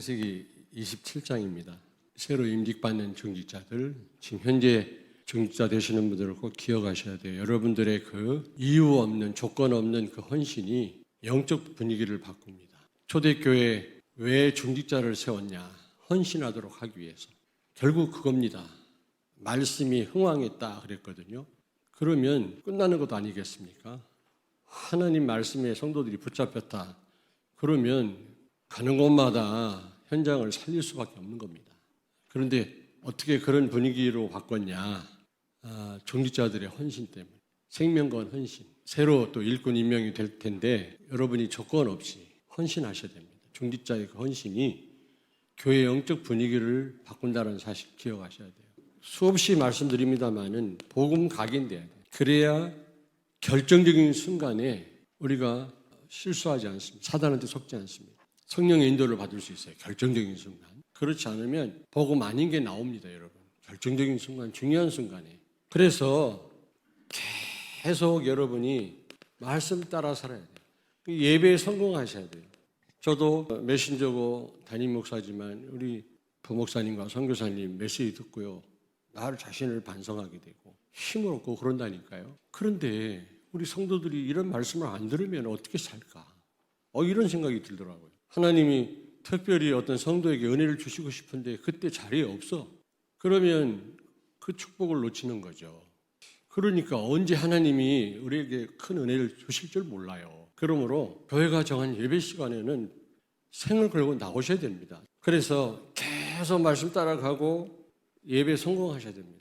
창세기 27장입니다. 새로 임직받는 중직자들, 지금 현재 중직자 되시는 분들을 꼭 기억하셔야 돼요. 여러분들의 그 이유 없는, 조건 없는 그 헌신이 영적 분위기를 바꿉니다. 초대교회 왜 중직자를 세웠냐? 헌신하도록 하기 위해서. 결국 그겁니다. 말씀이 흥왕했다 그랬거든요. 그러면 끝나는 것도 아니겠습니까? 하나님 말씀에 성도들이 붙잡혔다. 그러면 가는 곳마다 현장을 살릴 수밖에 없는 겁니다. 그런데 어떻게 그런 분위기로 바꿨냐? 중직자들의 헌신 때문에. 생명건 헌신. 새로 또 일꾼 임명이 될 텐데 여러분이 조건 없이 헌신하셔야 됩니다. 중직자의 그 헌신이 교회 영적 분위기를 바꾼다는 사실 기억하셔야 돼요. 수없이 말씀드립니다만은 복음 각인돼야 돼요. 그래야 결정적인 순간에 우리가 실수하지 않습니다. 사단한테 속지 않습니다. 성령의 인도를 받을 수 있어요. 결정적인 순간. 그렇지 않으면 복음 아닌 게 나옵니다, 여러분. 결정적인 순간, 중요한 순간에. 그래서 계속 여러분이 말씀 따라 살아야 돼요. 예배에 성공하셔야 돼요. 저도 메신저고 담임 목사지만 우리 부목사님과 선교사님 메시지 듣고요. 나를 자신을 반성하게 되고 힘을 얻고 그런다니까요. 그런데 우리 성도들이 이런 말씀을 안 들으면 어떻게 살까? 이런 생각이 들더라고요. 하나님이 특별히 어떤 성도에게 은혜를 주시고 싶은데 그때 자리에 없어. 그러면 그 축복을 놓치는 거죠. 그러니까 언제 하나님이 우리에게 큰 은혜를 주실 줄 몰라요. 그러므로 교회가 정한 예배 시간에는 생을 걸고 나오셔야 됩니다. 그래서 계속 말씀 따라가고 예배 성공하셔야 됩니다.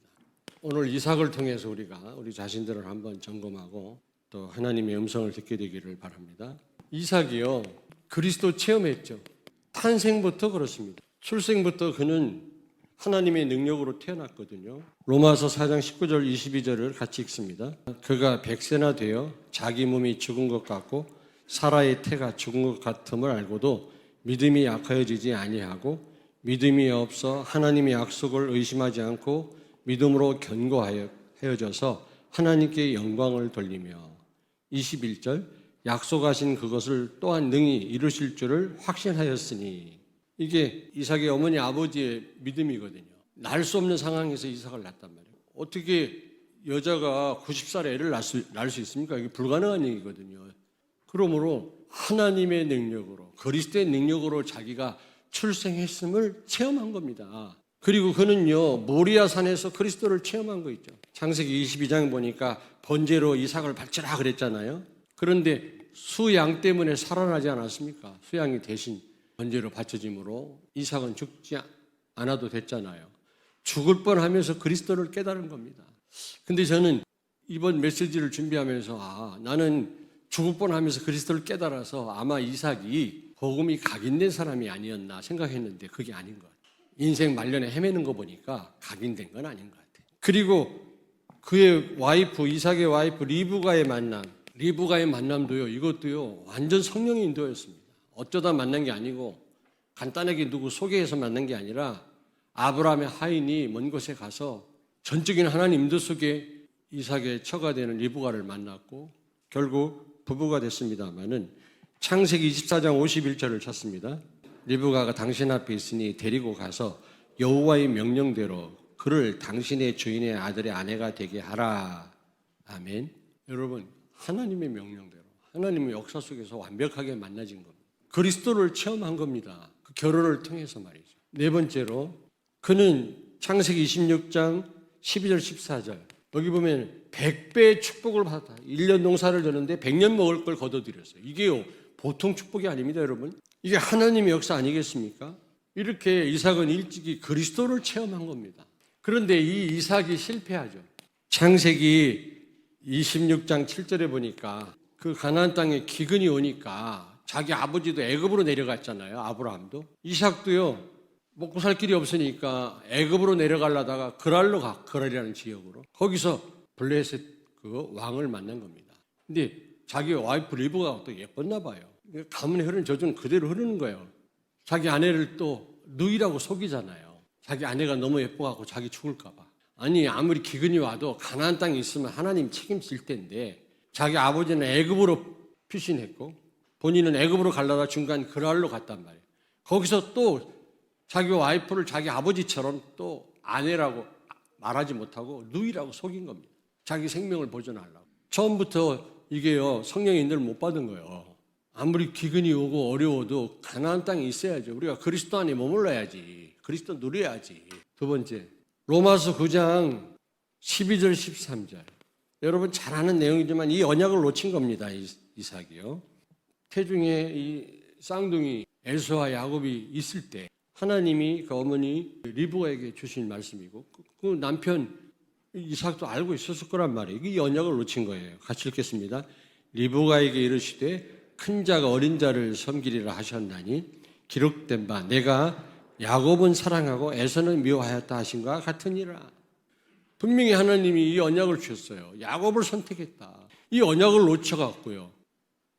오늘 이삭을 통해서 우리가 우리 자신들을 한번 점검하고 또 하나님의 음성을 듣게 되기를 바랍니다. 이삭이요, 그리스도 체험했죠. 탄생부터 그렇습니다. 출생부터 그는 하나님의 능력으로 태어났거든요. 로마서 4장 19절 22절을 같이 읽습니다. 그가 100세나 되어 자기 몸이 죽은 것 같고 사라의 태가 죽은 것 같음을 알고도 믿음이 약하여지지 아니하고 믿음이 없어 하나님의 약속을 의심하지 않고 믿음으로 견고하여 헤어져서 하나님께 영광을 돌리며 21절 약속하신 그것을 또한 능히 이루실 줄을 확신하였으니 이게 이삭의 어머니 아버지의 믿음이거든요. 날 수 없는 상황에서 이삭을 낳았단 말이에요. 어떻게 여자가 90살에 애를 낳을 수 있습니까? 이게 불가능한 얘기거든요. 그러므로 하나님의 능력으로 그리스도의 능력으로 자기가 출생했음을 체험한 겁니다. 그리고 그는요 모리아 산에서 그리스도를 체험한 거 있죠. 창세기 22장 보니까 번제로 이삭을 바치라 그랬잖아요. 그런데 수양 때문에 살아나지 않았습니까? 수양이 대신 번제로 바쳐짐으로 이삭은 죽지 않아도 됐잖아요. 죽을 뻔하면서 그리스도를 깨달은 겁니다. 근데 저는 이번 메시지를 준비하면서 나는 죽을 뻔하면서 그리스도를 깨달아서 아마 이삭이 복음이 각인된 사람이 아니었나 생각했는데 그게 아닌 것 같아요. 인생 말년에 헤매는 거 보니까 각인된 건 아닌 것 같아요. 그리고 그의 와이프, 이삭의 와이프 리브가의 만남도요, 이것도요 완전 성령의 인도였습니다. 어쩌다 만난 게 아니고 간단하게 누구 소개해서 만난 게 아니라 아브라함의 하인이 먼 곳에 가서 전적인 하나님 인도 속에 이삭의 처가 되는 리브가를 만났고 결국 부부가 됐습니다마는 창세기 24장 51절을 찾습니다. 리브가가 당신 앞에 있으니 데리고 가서 여호와의 명령대로 그를 당신의 주인의 아들의 아내가 되게 하라. 아멘. 여러분, 하나님의 명령대로 하나님의 역사 속에서 완벽하게 만나진 겁니다. 그리스도를 체험한 겁니다. 그 결혼을 통해서 말이죠. 네 번째로 그는 창세기 26장 12절 14절 여기 보면 100배의 축복을 받았다. 1년 농사를 졌는데 100년 먹을 걸 거둬들였어요. 이게요 보통 축복이 아닙니다, 여러분. 이게 하나님의 역사 아니겠습니까? 이렇게 이삭은 일찍이 그리스도를 체험한 겁니다. 그런데 이 이삭이 실패하죠. 창세기 26장 7절에 보니까 그 가나안 땅에 기근이 오니까 자기 아버지도 애굽으로 내려갔잖아요. 아브라함도. 이삭도요. 먹고 살 길이 없으니까 애굽으로 내려가려다가 그랄이라는 지역으로. 거기서 블레셋 그 왕을 만난 겁니다. 근데 자기 와이프 리브가 또 예뻤나 봐요. 가문에 흐르는 저주는 그대로 흐르는 거예요. 자기 아내를 또 누이라고 속이잖아요. 자기 아내가 너무 예뻐갖고 자기 죽을까 봐. 아니 아무리 기근이 와도 가나안 땅에 있으면 하나님 책임질 텐데 자기 아버지는 애굽으로 피신했고 본인은 애굽으로 가려다 중간 그랄로 갔단 말이에요. 거기서 또 자기 와이프를 자기 아버지처럼 또 아내라고 말하지 못하고 누이라고 속인 겁니다. 자기 생명을 보존하려고. 처음부터 이게요, 성령의 인도를 못 받은 거예요. 아무리 기근이 오고 어려워도 가나안 땅에 있어야죠. 우리가 그리스도 안에 머물러야지. 그리스도 누려야지. 두 번째, 로마서 9장 12절 13절. 여러분 잘 아는 내용이지만 이 언약을 놓친 겁니다. 이삭이요. 태중에 이 쌍둥이 에서와 야곱이 있을 때 하나님이 그 어머니 리브가에게 주신 말씀이고 그 남편 이삭도 알고 있었을 거란 말이에요. 이 언약을 놓친 거예요. 같이 읽겠습니다. 리브가에게 이르시되 큰 자가 어린 자를 섬기리라 하셨나니 기록된 바 내가 야곱은 사랑하고 에서는 미워하였다 하신 것과 같으니라. 분명히 하나님이 이 언약을 주셨어요. 야곱을 선택했다. 이 언약을 놓쳐갖고요.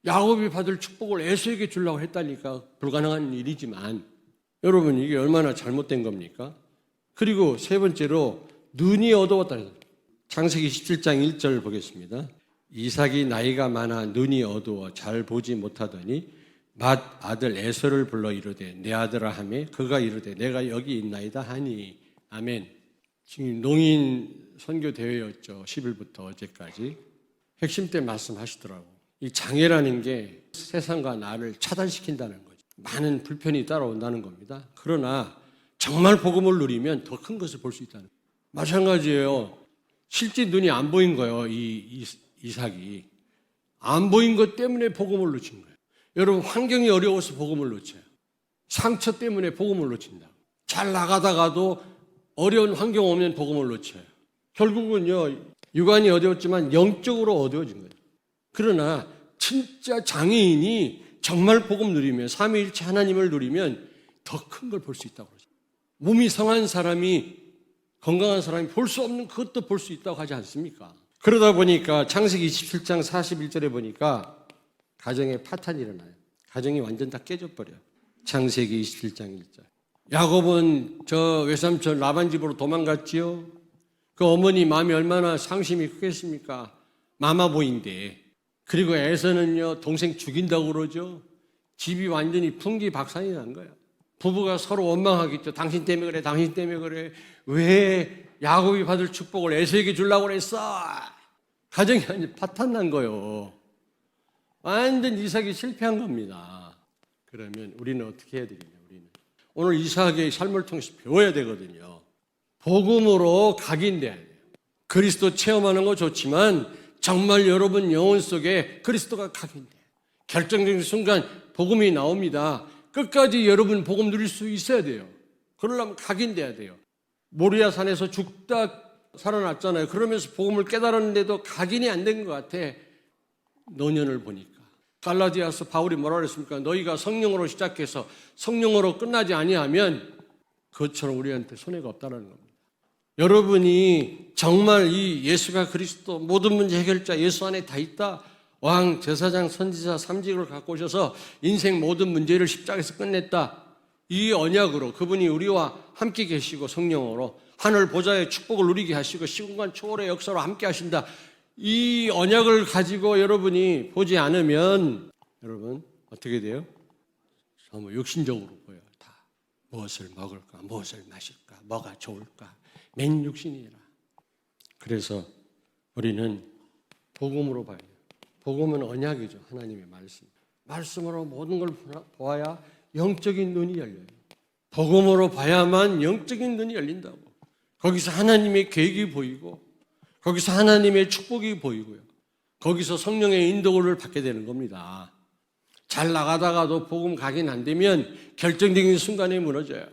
야곱이 받을 축복을 에서에게 주려고 했다니까 불가능한 일이지만 여러분 이게 얼마나 잘못된 겁니까? 그리고 세 번째로 눈이 어두웠다. 창세기 17장 1절 보겠습니다. 이삭이 나이가 많아 눈이 어두워 잘 보지 못하더니 맏 아들 에서를 불러 이르되 내 아들아 하매 그가 이르되 내가 여기 있나이다 하니. 아멘. 지금 농인 선교 대회였죠. 10일부터 어제까지. 핵심 때 말씀하시더라고. 이 장애라는 게 세상과 나를 차단시킨다는 거죠. 많은 불편이 따라온다는 겁니다. 그러나 정말 복음을 누리면 더 큰 것을 볼 수 있다는 거예요. 마찬가지예요. 실제 눈이 안 보인 거예요. 이삭이. 안 보인 것 때문에 복음을 놓친 거예요. 여러분 환경이 어려워서 복음을 놓쳐요. 상처 때문에 복음을 놓친다. 잘 나가다가도 어려운 환경 오면 복음을 놓쳐요. 결국은요 육안이 어두웠지만 영적으로 어두워진 거예요. 그러나 진짜 장애인이 정말 복음 누리면 삼위일체 하나님을 누리면 더 큰 걸 볼 수 있다고 그러죠. 몸이 성한 사람이 건강한 사람이 볼 수 없는 그것도 볼 수 있다고 하지 않습니까? 그러다 보니까 창세기 27장 41절에 보니까 가정에 파탄이 일어나요. 가정이 완전 다 깨져버려요. 창세기 27장 1절. 야곱은 저 외삼촌 라반 집으로 도망갔지요. 그 어머니 마음이 얼마나 상심이 크겠습니까? 마마보인데. 그리고 에서는요 동생 죽인다고 그러죠. 집이 완전히 풍기박산이 난 거예요. 부부가 서로 원망하겠죠. 당신 때문에 그래, 당신 때문에 그래. 왜 야곱이 받을 축복을 에서에게 주려고 그랬어? 가정이 완전 파탄 난 거예요. 완전 이삭이 실패한 겁니다. 그러면 우리는 어떻게 해야 되겠냐? 우리는 오늘 이삭의 삶을 통해서 배워야 되거든요. 복음으로 각인돼야 돼요. 그리스도 체험하는 거 좋지만 정말 여러분 영혼 속에 그리스도가 각인돼요. 결정적인 순간 복음이 나옵니다. 끝까지 여러분 복음 누릴 수 있어야 돼요. 그러려면 각인돼야 돼요. 모리아 산에서 죽다 살아났잖아요. 그러면서 복음을 깨달았는데도 각인이 안 된 것 같아. 노년을 보니까. 갈라디아서 바울이 뭐라 그랬습니까? 너희가 성령으로 시작해서 성령으로 끝나지 아니하면 그것처럼 우리한테 손해가 없다는 겁니다. 여러분이 정말 이 예수가 그리스도 모든 문제 해결자 예수 안에 다 있다. 왕, 제사장, 선지자, 삼직을 갖고 오셔서 인생 모든 문제를 십자가에서 끝냈다. 이 언약으로 그분이 우리와 함께 계시고 성령으로 하늘 보좌의 축복을 누리게 하시고 시공간 초월의 역사로 함께 하신다. 이 언약을 가지고 여러분이 보지 않으면 여러분 어떻게 돼요? 너무 육신적으로 보여요. 다 무엇을 먹을까, 무엇을 마실까, 뭐가 좋을까, 맨 육신이라. 그래서 우리는 복음으로 봐야 돼요. 복음은 언약이죠. 하나님의 말씀. 말씀으로 모든 걸 보아야 영적인 눈이 열려요. 복음으로 봐야만 영적인 눈이 열린다고. 거기서 하나님의 계획이 보이고 거기서 하나님의 축복이 보이고요. 거기서 성령의 인도를 받게 되는 겁니다. 잘 나가다가도 복음 각인 안 되면 결정적인 순간에 무너져요.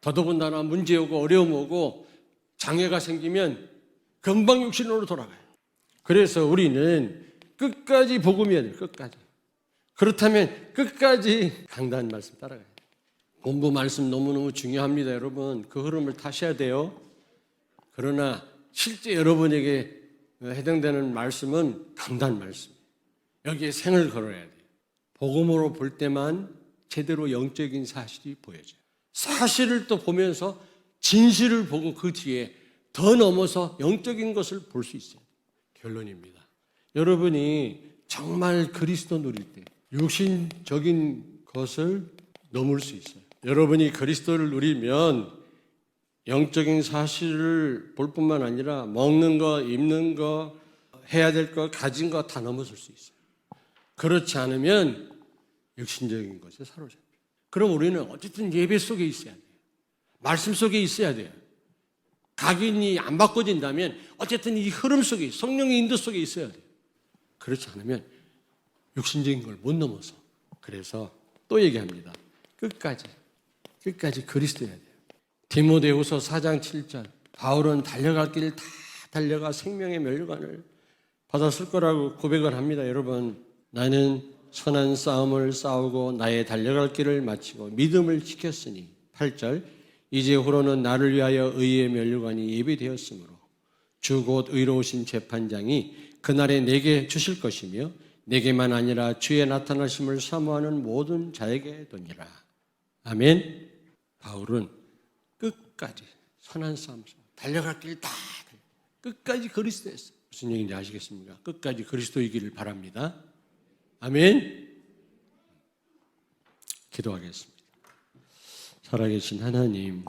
더더군다나 문제 오고 어려움 오고 장애가 생기면 금방 육신으로 돌아가요. 그래서 우리는 끝까지 복음이어야 돼요. 끝까지. 그렇다면 끝까지 강단 말씀 따라가야 돼요. 본부 말씀 너무너무 중요합니다. 여러분 그 흐름을 타셔야 돼요. 그러나 실제 여러분에게 해당되는 말씀은 강단 말씀. 여기에 생을 걸어야 돼요. 복음으로 볼 때만 제대로 영적인 사실이 보여져요. 사실을 또 보면서 진실을 보고 그 뒤에 더 넘어서 영적인 것을 볼 수 있어요. 결론입니다. 여러분이 정말 그리스도 누릴 때 육신적인 것을 넘을 수 있어요. 여러분이 그리스도를 누리면 영적인 사실을 볼 뿐만 아니라 먹는 거, 입는 거, 해야 될 거, 가진 거 다 넘어설 수 있어요. 그렇지 않으면 육신적인 것에 사로잡혀요. 그럼 우리는 어쨌든 예배 속에 있어야 돼요. 말씀 속에 있어야 돼요. 각인이 안 바꿔진다면 어쨌든 이 흐름 속에, 성령의 인도 속에 있어야 돼요. 그렇지 않으면 육신적인 걸 못 넘어서. 그래서 또 얘기합니다. 끝까지 그리스도여야 돼요. 디모데후서 4장 7절, 바울은 달려갈 길 다 달려가 생명의 멸류관을 받았을 거라고 고백을 합니다. 여러분, 나는 선한 싸움을 싸우고 나의 달려갈 길을 마치고 믿음을 지켰으니 8절, 이제후로는 나를 위하여 의의 멸류관이 예비되었으므로 주 곧 의로우신 재판장이 그날에 내게 주실 것이며 내게만 아니라 주의 나타나심을 사모하는 모든 자에게 도니라. 아멘. 바울은 끝까지 선한 싸움, 달려갈 길 다 끝까지 그리스도였어요. 무슨 얘기인지 아시겠습니까? 끝까지 그리스도이기를 바랍니다. 아멘. 기도하겠습니다. 살아계신 하나님,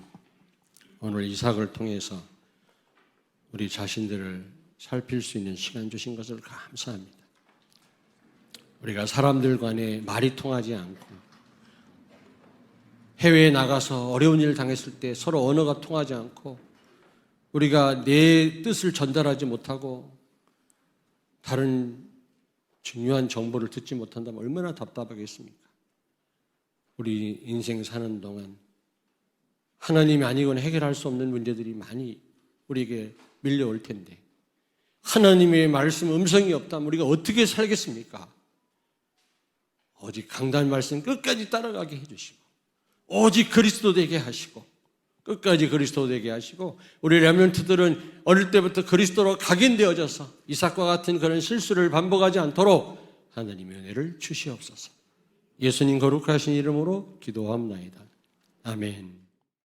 오늘 이삭을 통해서 우리 자신들을 살필 수 있는 시간 주신 것을 감사합니다. 우리가 사람들 간에 말이 통하지 않고 해외에 나가서 어려운 일을 당했을 때 서로 언어가 통하지 않고 우리가 내 뜻을 전달하지 못하고 다른 중요한 정보를 듣지 못한다면 얼마나 답답하겠습니까? 우리 인생 사는 동안 하나님이 아니고는 해결할 수 없는 문제들이 많이 우리에게 밀려올 텐데 하나님의 말씀 음성이 없다면 우리가 어떻게 살겠습니까? 오직 강단 말씀 끝까지 따라가게 해주시고 오직 그리스도 되게 하시고 끝까지 그리스도 되게 하시고 우리 렘넌트들은 어릴 때부터 그리스도로 각인되어져서 이삭과 같은 그런 실수를 반복하지 않도록 하나님의 은혜를 주시옵소서. 예수님 거룩하신 이름으로 기도합나이다. 아멘.